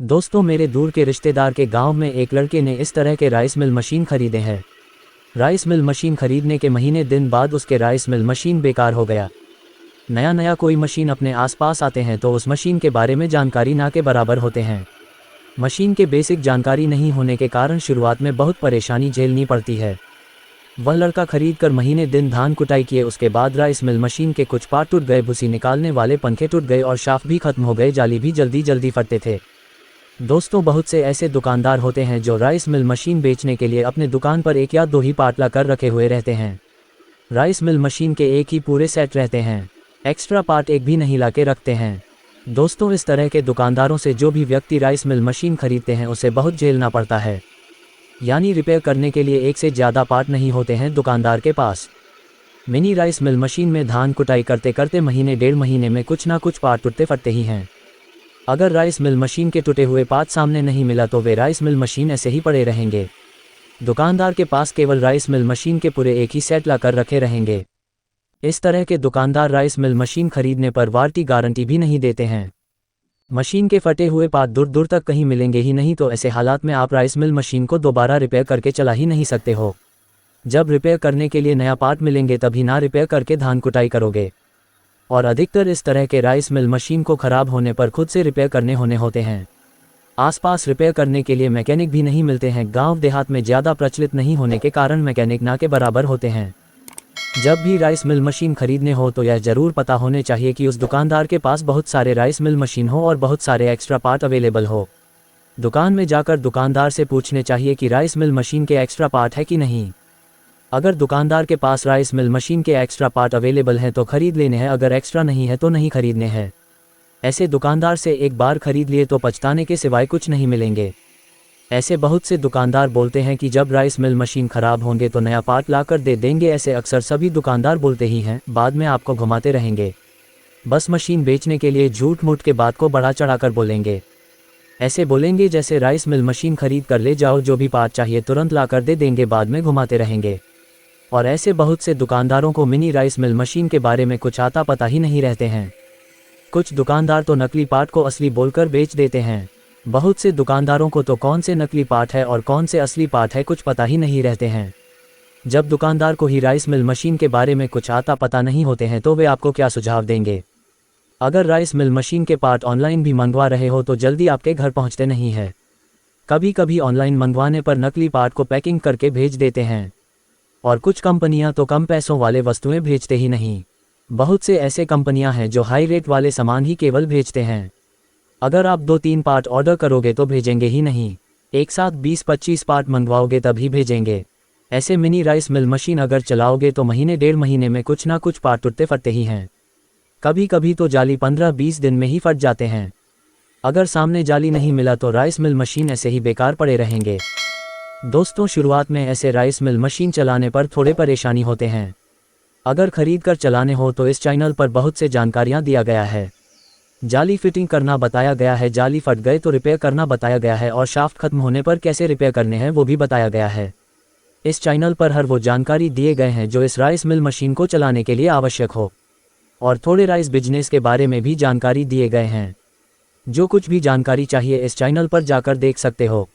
दोस्तों, मेरे दूर के रिश्तेदार के गांव में एक लड़के ने इस तरह के राइस मिल मशीन खरीदे हैं। राइस मिल मशीन खरीदने के महीने दिन बाद उसके राइस मिल मशीन बेकार हो गया। नया नया कोई मशीन अपने आसपास आते हैं तो उस मशीन के बारे में जानकारी ना के बराबर होते हैं। मशीन के बेसिक जानकारी नहीं होने के कारण शुरुआत में बहुत परेशानी झेलनी पड़ती है। वह लड़का खरीद कर महीने दिन धान कुटाई किए, उसके बाद राइस मिल मशीन के कुछ पार्ट टूट गए, भूसी निकालने वाले पंखे टूट गए और शाफ्ट भी खत्म हो गए, जाली भी जल्दी फटते थे। दोस्तों, बहुत से ऐसे दुकानदार होते हैं जो राइस मिल मशीन बेचने के लिए अपने दुकान पर एक या दो ही पार्ट ला कर रखे हुए रहते हैं। राइस मिल मशीन के एक ही पूरे सेट रहते हैं, एक्स्ट्रा पार्ट एक भी नहीं ला के रखते हैं। दोस्तों, इस तरह के दुकानदारों से जो भी व्यक्ति राइस मिल मशीन खरीदते हैं उसे बहुत झेलना पड़ता है। यानी रिपेयर करने के लिए एक से ज़्यादा पार्ट नहीं होते हैं दुकानदार के पास। मिनी राइस मिल मशीन में धान कुटाई करते करते महीने डेढ़ महीने में कुछ ना कुछ पार्ट टूटते फटते ही हैं। अगर राइस मिल मशीन के टूटे हुए पार्ट सामने नहीं मिला तो वे राइस मिल मशीन ऐसे ही पड़े रहेंगे। दुकानदार के पास केवल राइस मिल मशीन के पूरे एक ही सेट ला कर रखे रहेंगे। इस तरह के दुकानदार राइस मिल मशीन खरीदने पर वारंटी गारंटी भी नहीं देते हैं। मशीन के फटे हुए पार्ट दूर दूर तक कहीं मिलेंगे ही नहीं, तो ऐसे हालात में आप राइस मिल मशीन को दोबारा रिपेयर करके चला ही नहीं सकते हो। जब रिपेयर करने के लिए नया पार्ट मिलेंगे तभी ना रिपेयर करके धान कुटाई करोगे। और अधिकतर इस तरह के राइस मिल मशीन को ख़राब होने पर खुद से रिपेयर करने होते हैं। आसपास रिपेयर करने के लिए मैकेनिक भी नहीं मिलते हैं। गांव देहात में ज़्यादा प्रचलित नहीं होने के कारण मैकेनिक ना के बराबर होते हैं। जब भी राइस मिल मशीन खरीदने हो तो यह ज़रूर पता होने चाहिए कि उस दुकानदार के पास बहुत सारे राइस मिल मशीन हो और बहुत सारे एक्स्ट्रा पार्ट अवेलेबल हो। दुकान में जाकर दुकानदार से पूछने चाहिए कि राइस मिल मशीन के एक्स्ट्रा पार्ट है कि नहीं। अगर दुकानदार के पास राइस मिल मशीन के एक्स्ट्रा पार्ट अवेलेबल हैं तो खरीद लेने हैं, अगर एक्स्ट्रा नहीं है तो नहीं खरीदने हैं। ऐसे दुकानदार से एक बार खरीद लिए तो पछताने के सिवाय कुछ नहीं मिलेंगे। ऐसे बहुत से दुकानदार बोलते हैं कि जब राइस मिल मशीन ख़राब होंगे तो नया पार्ट ला कर दे देंगे। ऐसे अक्सर सभी दुकानदार बोलते ही हैं, बाद में आपको घुमाते रहेंगे। बस मशीन बेचने के लिए झूठ मूठ के बात को बढ़ा चढ़ा कर बोलेंगे। ऐसे बोलेंगे जैसे राइस मिल मशीन खरीद कर ले जाओ, जो भी पार्ट चाहिए तुरंत ला कर दे देंगे, बाद में घुमाते रहेंगे। और ऐसे बहुत से दुकानदारों को मिनी राइस मिल मशीन के बारे में कुछ आता पता ही नहीं रहते हैं। कुछ दुकानदार तो नकली पार्ट को असली बोलकर बेच देते हैं। बहुत से दुकानदारों को तो कौन से नकली पार्ट है और कौन से असली पार्ट है कुछ पता ही नहीं रहते हैं। जब दुकानदार को ही राइस मिल मशीन के बारे में कुछ आता पता नहीं होते हैं तो वे आपको क्या सुझाव देंगे। अगर राइस मिल मशीन के पार्ट ऑनलाइन भी मंगवा रहे हो तो जल्दी आपके घर पहुंचते नहीं है। कभी कभी ऑनलाइन मंगवाने पर नकली पार्ट को पैकिंग करके भेज देते हैं। और कुछ कंपनियां तो कम पैसों वाले वस्तुएं भेजते ही नहीं। बहुत से ऐसे कंपनियां हैं जो हाई रेट वाले सामान ही केवल भेजते हैं। अगर आप 2-3 पार्ट ऑर्डर करोगे तो भेजेंगे ही नहीं, एक साथ 20-25 पार्ट मंगवाओगे तभी भेजेंगे। ऐसे मिनी राइस मिल मशीन अगर चलाओगे तो महीने डेढ़ महीने में कुछ ना कुछ पार्ट टूटते फटते ही हैं। कभी कभी तो जाली 15-20 दिन में ही फट जाते हैं। अगर सामने जाली नहीं मिला तो राइस मिल मशीन ऐसे ही बेकार पड़े रहेंगे। दोस्तों, शुरुआत में ऐसे राइस मिल मशीन चलाने पर थोड़े परेशानी होते हैं। अगर खरीद कर चलाने हो तो इस चैनल पर बहुत से जानकारियाँ दिया गया है। जाली फिटिंग करना बताया गया है, जाली फट गए तो रिपेयर करना बताया गया है, और शाफ्ट खत्म होने पर कैसे रिपेयर करने हैं वो भी बताया गया है। इस चैनल पर हर वो जानकारी दिए गए हैं जो इस राइस मिल मशीन को चलाने के लिए आवश्यक हो। और थोड़े राइस बिजनेस के बारे में भी जानकारी दिए गए हैं। जो कुछ भी जानकारी चाहिए इस चैनल पर जाकर देख सकते हो।